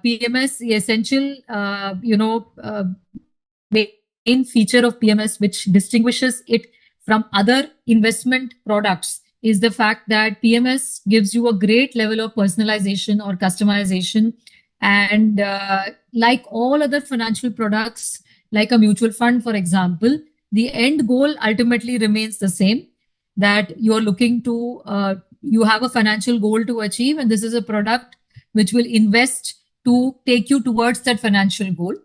PMS, the essential, main feature of PMS, which distinguishes it from other investment products, is the fact that PMS gives you a great level of personalization or customization. And like all other financial products, like a mutual fund, for example, the end goal ultimately remains the same, that you're looking to, you have a financial goal to achieve, and this is a product which will invest to take you towards that financial goal.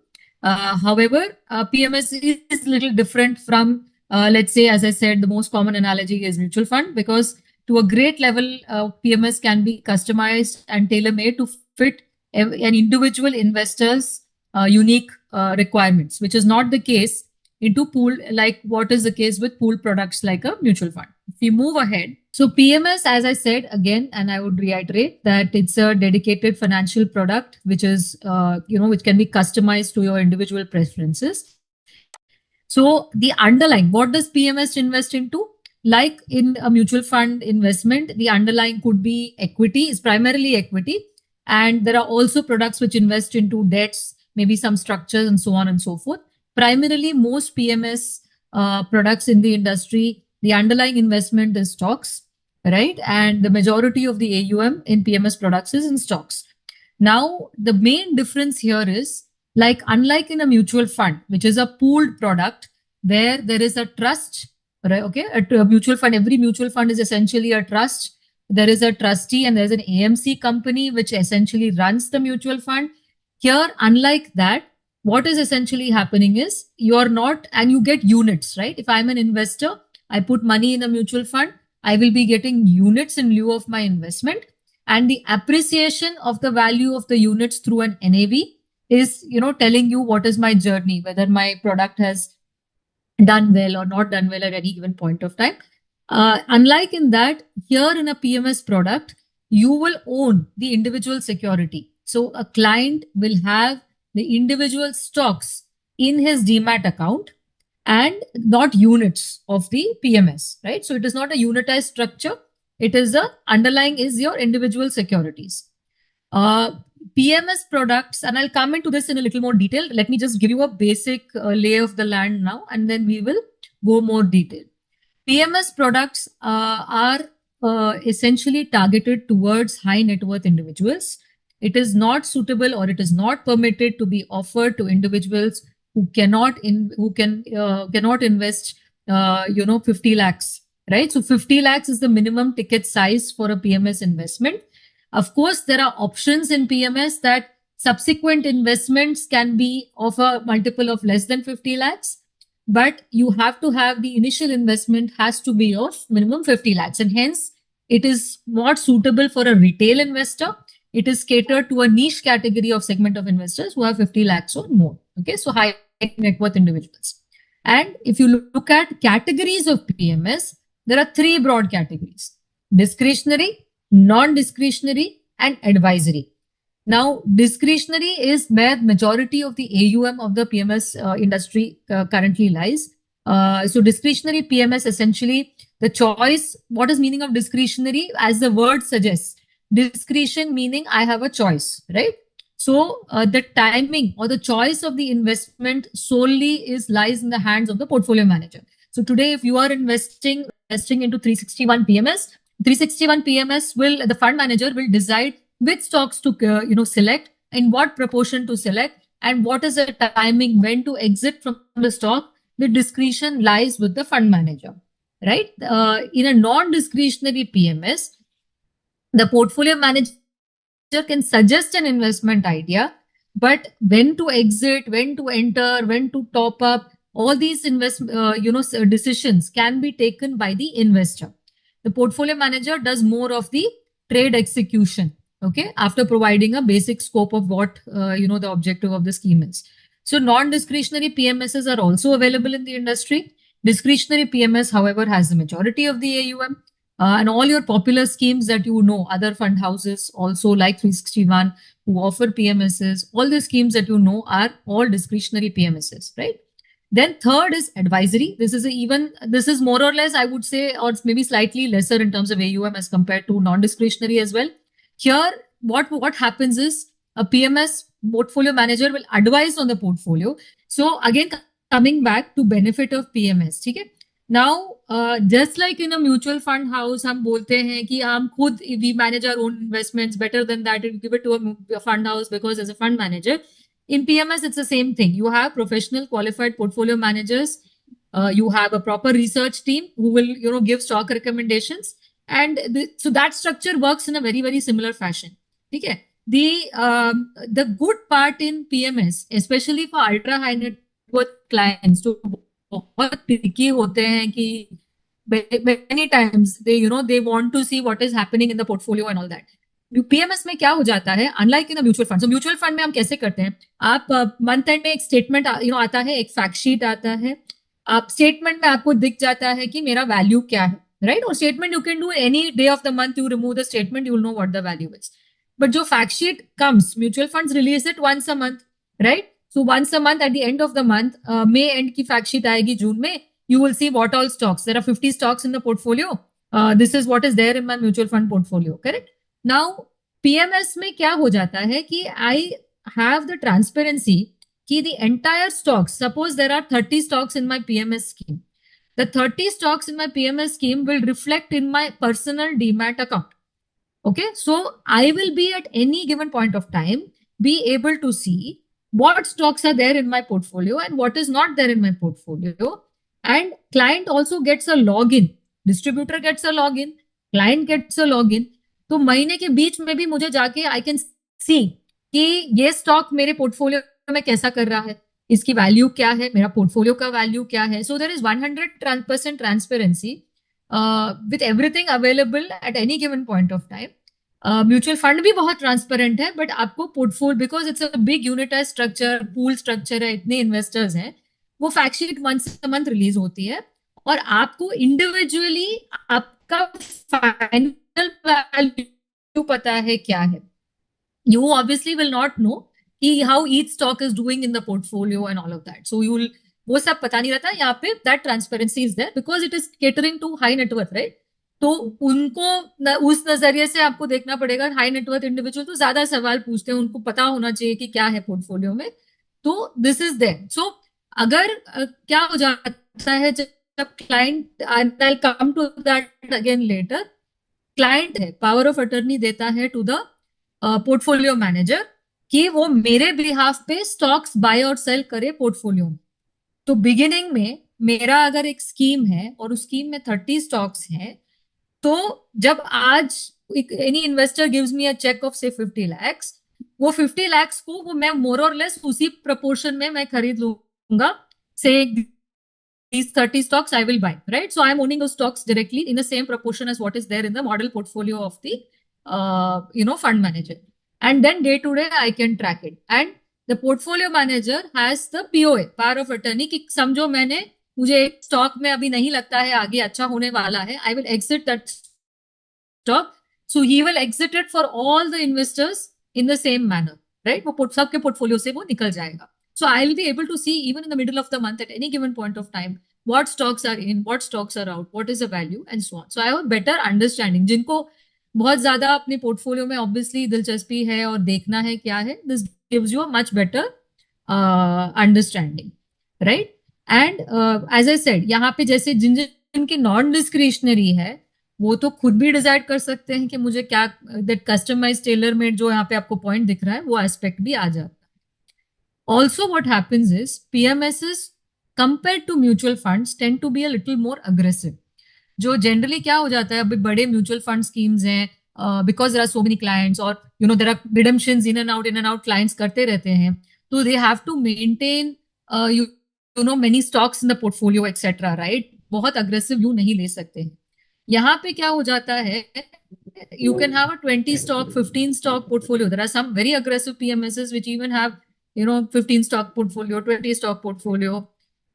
However, PMS is a little different from, let's say, as I said, the most common analogy is mutual fund, because to a great level, PMS can be customized and tailor-made to fit an individual investor's unique requirements, which is not the case into pool, like what is the case with pool products like a mutual fund. If we move ahead, so PMS, as I said again, and I would reiterate that it's a dedicated financial product, which is, which can be customized to your individual preferences. So the underlying, what does PMS invest into? Like in a mutual fund investment, the underlying could be equity, is primarily equity. And there are also products which invest into debts, maybe some structures and so on and so forth. Primarily, most PMS products in the industry, the underlying investment is stocks, right? And the majority of the AUM in PMS products is in stocks. Now, the main difference here is, like, unlike in a mutual fund, which is a pooled product where there is a trust, right? Okay, a mutual fund, every mutual fund is essentially a trust. There is a trustee and there's an AMC company which essentially runs the mutual fund. Here, unlike that, what is essentially happening is you're not, and you get units, right? If I'm an investor, I put money in a mutual fund, I will be getting units in lieu of my investment. And the appreciation of the value of the units through an NAV is, telling you what is my journey, whether my product has done well or not done well at any given point of time. Unlike in that, here in a PMS product, you will own the individual security. So a client will have the individual stocks in his demat account and not units of the PMS, right? So it is not a unitized structure. It is the underlying is your individual securities. PMS products, and I'll come into this in a little more detail. Let me just give you a basic lay of the land now, and then we will go more detail. PMS products are essentially targeted towards high net worth individuals. It is not suitable, or it is not permitted to be offered to individuals who cannot invest 50 lakhs, right? So 50 lakhs is the minimum ticket size for a PMS investment. Of course, there are options in PMS that subsequent investments can be of a multiple of less than 50 lakhs, but you have to have the initial investment has to be of minimum 50 lakhs. And hence, it is not suitable for a retail investor. It is catered to a niche category of segment of investors who have 50 lakhs or more. Okay, so high net worth individuals. And if you look at categories of PMS, there are three broad categories: discretionary, non-discretionary, and advisory. Now, discretionary is where majority of the AUM of the PMS industry currently lies. So discretionary PMS, essentially the choice, what is meaning of discretionary? As the word suggests, discretion meaning I have a choice, right? So the timing or the choice of the investment solely lies in the hands of the portfolio manager. So today, if you are investing into 361 PMS, 361 PMS the fund manager will decide which stocks to select, in what proportion to select, and what is the timing when to exit from the stock. The discretion lies with the fund manager, right? In a non-discretionary PMS, the portfolio manager can suggest an investment idea, but when to exit, when to enter, when to top up, all these decisions can be taken by the investor. The portfolio manager does more of the trade execution, okay, after providing a basic scope of what, the objective of the scheme is. So non-discretionary PMSs are also available in the industry. Discretionary PMS, however, has the majority of the AUM. And all your popular schemes that other fund houses also like 361 who offer PMSs, all the schemes that are all discretionary PMSs, right? Then third is advisory. This is more or less, I would say, or maybe slightly lesser in terms of AUM as compared to non-discretionary as well. Here, what happens is PMS portfolio manager will advise on the portfolio. So again, coming back to benefit of PMS, ठीक है? Now, just like in a mutual fund house, हम बोलते हैं कि हम खुद we manage our own investments better than that we give it to a fund house because as a fund manager. In PMS, it's the same thing. You have professional qualified portfolio managers. You have a proper research team who will, give stock recommendations. And so that structure works in a very, very similar fashion. Okay. The good part in PMS, especially for ultra high net worth clients, जो बहुत picky होते हैं कि many times they want to see what is happening in the portfolio and all that. PMS में क्या हो जाता है, unlike in mutual fund. So mutual fund में हम कैसे करते हैं, आप मंथ एंड में एक स्टेटमेंट आता है, एक फैक्ट शीट आता है. आप स्टेटमेंट में आपको दिख जाता है कि मेरा वैल्यू क्या है, राइट? और statement you can do any day of the month, you remove the statement, you will know what the value is. But जो fact sheet comes, mutual funds release it once a month, right? So once a month at the end of the month, May end की fact sheet आएगी June में. You will see what all stocks. There are 50 stocks in the portfolio. This is what is there in my mutual fund portfolio. Correct? Now, PMS में क्या हो जाता है कि I have the transparency कि the entire stocks, suppose there are 30 stocks in my PMS scheme. The 30 stocks in my PMS scheme will reflect in my personal demat account. Okay? So, I will be at any given point of time be able to see what stocks are there in my portfolio and what is not there in my portfolio. And client also gets a login. Distributor gets a login. Client gets a login. तो महीने के बीच में भी मुझे जाके I can see कि ये स्टॉक मेरे पोर्टफोलियो में कैसा कर रहा है, इसकी वैल्यू क्या है, मेरा पोर्टफोलियो का वैल्यू क्या है. So there is 100% transparency with everything available at any given point of time. Mutual fund भी बहुत ट्रांसपेरेंट है, बट आपको portfolio, because it's a big unitise structure, pool structure है, इतने इन्वेस्टर्स हैं, वो fact sheet once a month release होती है और आपको इंडिविजुअली आपका फाइनल वैल्यू पता है क्या है. You obviously will not know कि how each stock is doing in the portfolio and all of that. So you वो सब पता नहीं रहता. यहाँ पे that transparency is there because it is catering to high net worth, right? तो उनको उस नजरिए से आपको देखना पड़ेगा. हाई नेटवर्थ इंडिविजुअल तो ज्यादा सवाल पूछते हैं, उनको पता होना चाहिए कि क्या है पोर्टफोलियो में. तो दिस इज देयर. सो अगर क्या हो जाता है जब client, I come to that again later, client है पावर ऑफ अटर्नी देता है टू द पोर्टफोलियो मैनेजर कि वो मेरे बिहाफ पे स्टॉक्स बाय और सेल करे पोर्टफोलियो में. तो बिगिनिंग में मेरा अगर एक स्कीम है और उस स्कीम में 30 स्टॉक्स हैं, तो जब आज any investor gives me a cheque of say 50 lakhs, वो 50 lakhs को वो मैं मोर और लेस उसी प्रपोर्शन में मैं खरीद लूंगा. Say these 30 stocks I will buy, right? So I'm owning those stocks directly in the same proportion as what is there in the model portfolio of the fund manager. And then day to day I can track it. And the portfolio manager has the POA, power of attorney, कि समझो मुझे एक stock में अभी नहीं लगता है आगे अच्छा होने वाला है, I will exit that stock. So he will exit it for all the investors in the same manner, right? वो सबके पोर्टफोलियो से वो निकल जाएगा. So I'll be able to see even in the middle of the month at any given point of time what stocks are in, what stocks are out, what is the value and so on. So I have a better understanding. जिनको बहुत ज्यादा अपने portfolio में obviously दिलचस्पी है और देखना है क्या है, this gives you a much better understanding, right? And as I said, यहाँ पे जैसे जिनकी नॉन डिस्क्रिशनरी है वो तो खुद भी डिसाइड कर सकते हैं कि मुझे क्या, दैट कस्टमाइज टेलर मेड जो यहाँ पे आपको पॉइंट दिख रहा है वो एस्पेक्ट भी आ जाता है. Also, what happens is PMSs compared to mutual funds tend to be a little more aggressive. जो जनरली क्या हो जाता है, अभी बड़े म्यूचुअल फंड स्कीम्स हैं, because there are so many clients और there are redemptions in and out clients करते रहते हैं, तो they have to maintain many stocks in the portfolio etcetera, right? बहुत अग्रेसिव व्यू नहीं ले सकते हैं. यहाँ पे क्या हो जाता है, you can have a 20 stock, 15 stock portfolio. There are some very aggressive PMSs which even have 15 stock portfolio, 20 stock portfolio,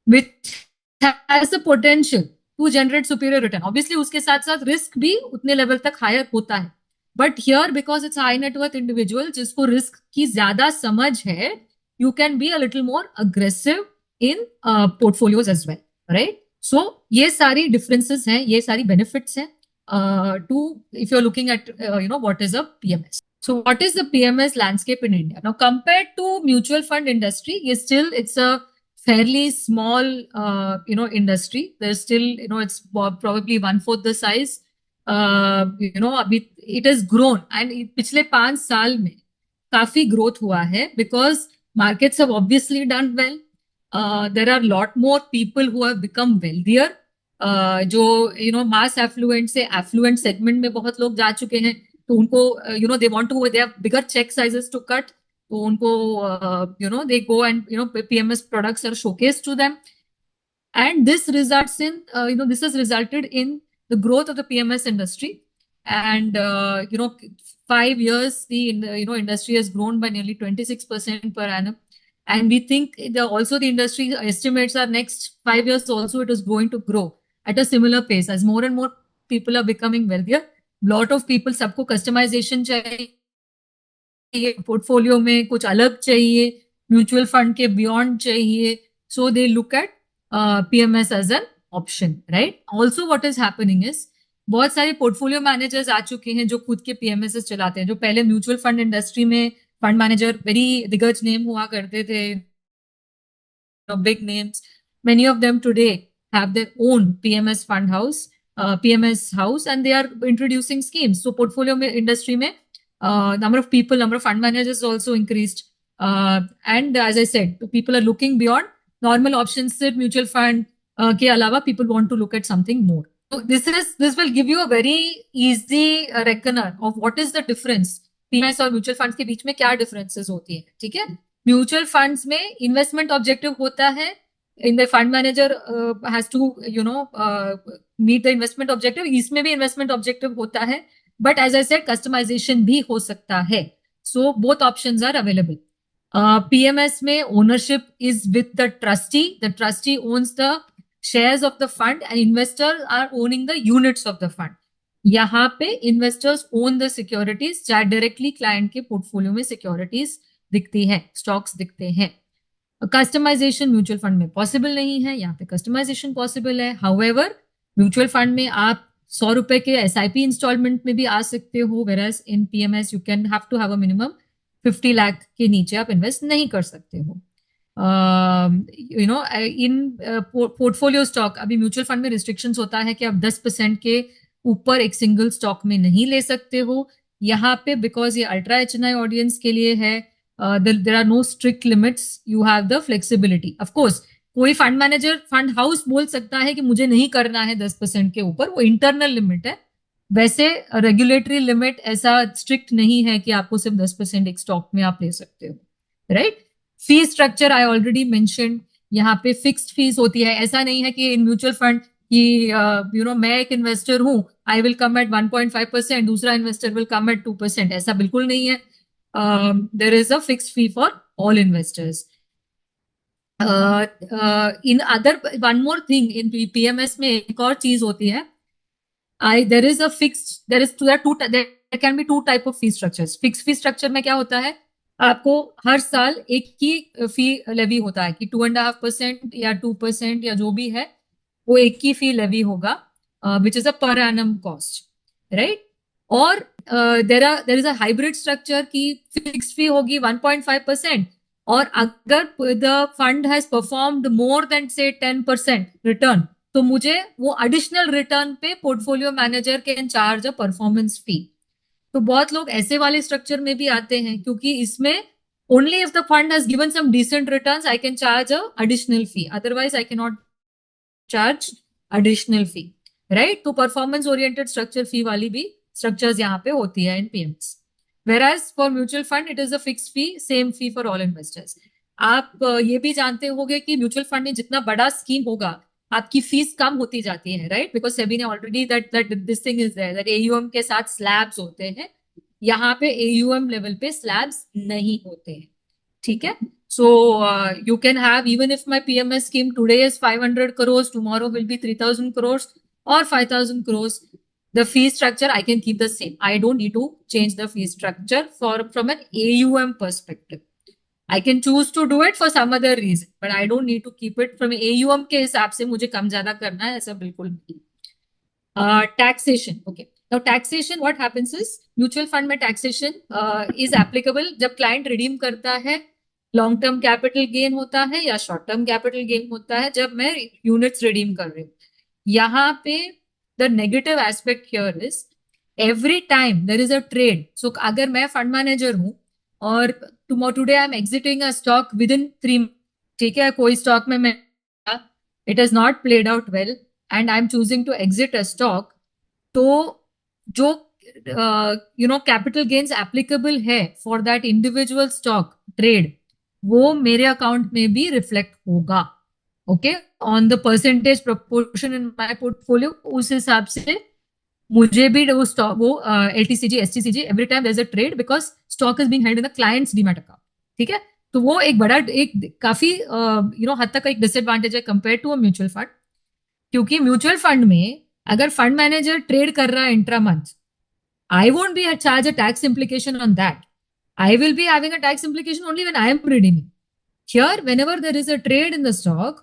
which has the potential to generate superior return. Obviously, उसके साथ साथ रिस्क भी उतने लेवल तक higher होता है. But here because it's high net worth individual जिसको risk की ज्यादा समझ है, you can be a little more aggressive in portfolios as well, right? So ये सारी डिफरेंसेस हैं, ये सारी बेनिफिट्स हैं to if you're looking at what is a PMS. So what is the PMS landscape in India now compared to mutual fund industry? Is still it's a fairly small industry. There's still it's probably one fourth the size. अभी it has grown and पिछले 5 साल में काफी growth हुआ है because markets have obviously done well. There are a lot more people who have become wealthier. जो mass affluent से affluent segment में बहुत लोग जा चुके हैं तो उनको they want to they have bigger cheque sizes to cut तो उनको they go and PMS products are showcase to them and this results in this has resulted in the growth of the PMS industry and 5 years the industry has grown by nearly 26% per annum and we think also the industry estimates our next 5 years also it is going to grow at a similar pace as more and more people are becoming wealthier. Lot of people सबको customization चाहिए portfolio में कुछ अलग चाहिए mutual fund के beyond चाहिए so they look at PMS as an option right. Also what is happening is बहुत सारे पोर्टफोलियो मैनेजर्स आ चुके हैं जो खुद के PMS चलाते हैं. जो पहले म्यूचुअल फंड इंडस्ट्री में फंड मैनेजर वेरी दिग्गज नेम हुआ करते थे big names. Many of them today have their own PMS fund house, PMS house, and they are introducing schemes. So portfolio industry mein, number of people, number of fund managers also increased. And as I said, people are looking beyond normal options, mutual fund ke alawa, people want to look at something more. So this will give you a very easy reckoner of what is the difference. PMS और mutual funds के बीच में क्या differences होती है. ठीक है. Mutual funds में इन्वेस्टमेंट ऑब्जेक्टिव होता है. In the fund manager has to meet the investment objective. इसमें भी इन्वेस्टमेंट ऑब्जेक्टिव होता है but as I said customisation भी हो सकता है. So both options are available. PMS में ownership is with the trustee. The trustee owns the shares of the fund and investor are owning the units of the fund. यहाँ पे investors own the securities चाहे directly client के portfolio में securities दिखती है, stocks दिखते हैं. Customization mutual fund में पॉसिबल नहीं है. यहाँ पे कस्टमाइजेशन पॉसिबल है. हाउएवर म्यूचुअल फंड में आप 100 रुपए के SIP इंस्टॉलमेंट में भी आ सकते हो. Whereas in PMS you can have to have a minimum 50 lakh के नीचे आप इन्वेस्ट नहीं कर सकते हो. इन पोर्टफोलियो स्टॉक अभी म्यूचुअल फंड में रिस्ट्रिक्शंस होता है कि आप 10% के ऊपर एक सिंगल स्टॉक में नहीं ले सकते हो. यहाँ पे बिकॉज ये अल्ट्रा HNI ऑडियंस के लिए है, there are no strict limits, you have the flexibility. of course कोई फंड मैनेजर फंड हाउस बोल सकता है कि मुझे नहीं करना है 10% के ऊपर, वो इंटरनल लिमिट है. वैसे रेगुलेटरी लिमिट ऐसा स्ट्रिक्ट नहीं है कि आपको सिर्फ 10% एक स्टॉक में आप ले सकते हो. Right. Fee structure I already mentioned. यहाँ पे फिक्स्ड फीस होती है. ऐसा नहीं है कि इन म्यूचुअल फंड कि मैं एक इन्वेस्टर हूं, आई विल कम एट 1.5%, दूसरा इन्वेस्टर विल कम एट 2%. ऐसा बिल्कुल नहीं है. There is a fixed fee for all investors. One more thing in PMS में एक और चीज होती है. There can be two type of fee structures. Fixed fee structure में क्या होता है, आपको हर साल एक ही फी लेवी होता है कि 2.5% या 2% या जो भी है वो एक ही फी लेवी होगा, which is a per annum cost, right? और there is a hybrid structure की फिक्स्ड फी होगी 1.5%, और अगर the fund has performed more than say 10% return तो मुझे वो एडिशनल रिटर्न पे portfolio manager can charge a performance fee. तो बहुत लोग ऐसे वाले स्ट्रक्चर में भी आते हैं क्योंकि इसमें only if the fund has given some decent returns I can charge a additional fee, otherwise I can not charge additional fee. Right. तो परफॉर्मेंस ओरिएंटेड स्ट्रक्चर फी वाली भी स्ट्रक्चर्स यहाँ पे होती है इन PMS. Whereas for mutual fund it is a fixed fee, same fee for all investors. आप ये भी जानते होंगे कि म्यूचुअल फंड में जितना बड़ा स्कीम होगा आपकी फीस कम होती जाती है. राइट. बिकॉज सेबी ने already that this thing is there that AUM के साथ स्लैब्स होते हैं. यहाँ पे AUM लेवल पे स्लैब्स नहीं होते हैं. ठीक है. So you can have, even if my PMS scheme today is 500 crores, tomorrow will be 3,000 crores or 5,000 crores. The fee structure I can keep the same. I don't need to change the fee structure from an AUM perspective. I can choose to do it for some other reason, but I don't need to keep it from AUM के हिसाब से मुझे कम ज्यादा करना है ऐसा बिल्कुल नहीं. Taxation. Okay. Now taxation, what happens is mutual fund में taxation is applicable जब client redeem करता है, long term capital gain होता है या short term capital gain होता है जब मैं units redeem कर रही हूँ. यहाँ पे the negative aspect here is every time there is a trade. So अगर मैं fund manager हूँ और today I'm exiting a stock within 3, ठीक है, कोई stock में मैं it has not played out well and I'm choosing to exit a stock, तो जो कैपिटल गेन्स एप्लीकेबल है for that individual stock trade वो मेरे अकाउंट में भी रिफ्लेक्ट होगा. Okay, on the percentage proportion in my portfolio, उस हिसाब से मुझे भी वो स्टॉक, वो LTCG STCG every time there is a trade because stock is being held in the clients demat account. ठीक है, तो वो एक बड़ा, एक काफी हद तक एक डिसएडवांटेज है compare to a mutual fund. क्योंकि म्यूचुअल फंड में अगर फंड मैनेजर ट्रेड कर रहा है intra month, I won't be charge a tax implication on that. I will be having a tax implication only when I am redeeming. Here, whenever there is a trade in the stock,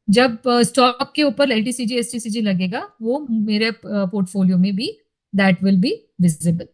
जब stock के ऊपर LTCG STCG लगेगा वो मेरे portfolio में भी that will be visible.